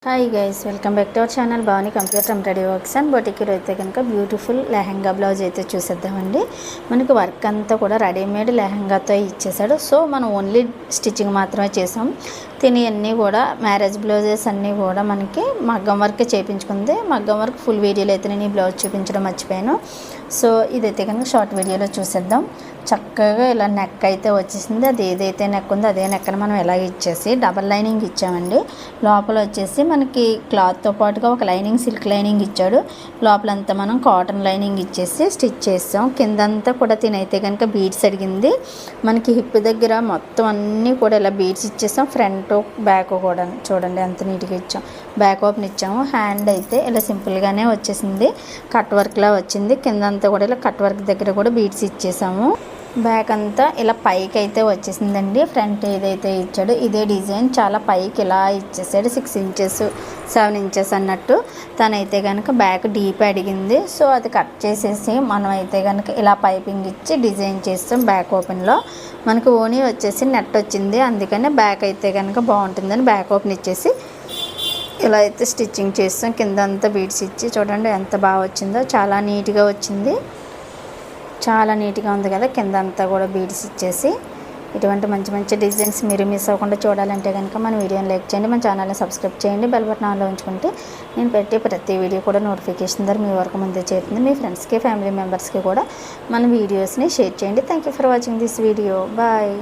Hi guys, welcome back to our channel Bhavani computer embroidery works and బొటిక్లో అయితే కనుక beautiful lehenga blouse అయితే చూసేద్దామండి. మనకి వర్క్ అంతా కూడా రెడీమేడ్ లెహంగాతో ఇచ్చేసాడు. సో మనం ఓన్లీ స్టిచ్చింగ్ మాత్రమే చేసాం. అన్నీ కూడా మ్యారేజ్ బ్లౌజెస్ అన్నీ కూడా మనకి మగ్గం వర్క్ చేయించుకుంది. మగ్గం వర్క్ ఫుల్ వీడియోలో అయితే నేను ఈ బ్లౌజ్ చూపించడం మర్చిపోయాను. సో ఇదైతే కనుక షార్ట్ వీడియోలో చూసేద్దాం. చక్కగా ఇలా నెక్ అయితే వచ్చేసింది. అది ఏదైతే నెక్ ఉందో అదే నెక్కను మనం ఎలా ఇచ్చేసి డబల్ లైనింగ్ ఇచ్చామండి. లోపల వచ్చేసి మనకి క్లాత్తో పాటుగా ఒక లైనింగ్, సిల్క్ లైనింగ్ ఇచ్చాడు. లోపలంతా మనం కాటన్ లైనింగ్ ఇచ్చేసి స్టిచ్ చేస్తాం. కిందంతా కూడా తినైతే కనుక బీడ్స్ అడిగింది. మనకి హిప్ దగ్గర మొత్తం అన్నీ కూడా ఇలా బీడ్స్ ఇచ్చేసాం. ఫ్రంట్ బ్యాక్ కూడా చూడండి ఎంత నీట్గా ఇచ్చాం. బ్యాక్ ఓపెన్ ఇచ్చాము. హ్యాండ్ అయితే ఇలా సింపుల్గానే వచ్చేసింది. కట్ వర్క్లా వచ్చింది. కిందంతా కూడా ఇలా కట్ వర్క్ దగ్గర కూడా బీడ్స్ ఇచ్చేసాము. బ్యాక్ అంతా ఇలా పైకి అయితే వచ్చేసిందండి. ఫ్రంట్ ఏదైతే ఇచ్చాడో ఇదే డిజైన్ చాలా పైకి ఇలా ఇచ్చేసాడు. 6 ఇంచెస్ 7 ఇంచెస్ అన్నట్టు. తనైతే కనుక బ్యాక్ డీప్ అడిగింది. సో అది కట్ చేసేసి మనం అయితే కనుక ఇలా పైపింగ్ ఇచ్చి డిజైన్ చేస్తాం. బ్యాక్ ఓపెన్లో మనకు ఓనీ వచ్చేసి నెట్ వచ్చింది. అందుకని బ్యాక్ అయితే కనుక బాగుంటుందని బ్యాక్ ఓపెన్ ఇచ్చేసి ఇలా అయితే స్టిచ్చింగ్ చేస్తాం. కింద అంతా బీడ్స్ ఇచ్చి చూడండి ఎంత బాగా వచ్చిందో. చాలా నీట్గా వచ్చింది. చాలా నీట్గా ఉంది కదా. కింద అంతా కూడా బీడ్స్ ఇచ్చేసి ఇటువంటి మంచి మంచి డిజైన్స్ మీరు మిస్ అవ్వకుండా చూడాలంటే కనుక మన వీడియోని లైక్ చేయండి, మన ఛానల్ని సబ్స్క్రైబ్ చేయండి. బెల్ బటన్ ఆన్లో ఉంచుకుంటే నేను పెట్టే ప్రతి వీడియో కూడా నోటిఫికేషన్ ద్వారా మీ వరకు ముందే చేరుతుంది. మీ ఫ్రెండ్స్కి, ఫ్యామిలీ మెంబర్స్కి కూడా మన వీడియోస్ని షేర్ చేయండి. Thank you for watching this video. Bye.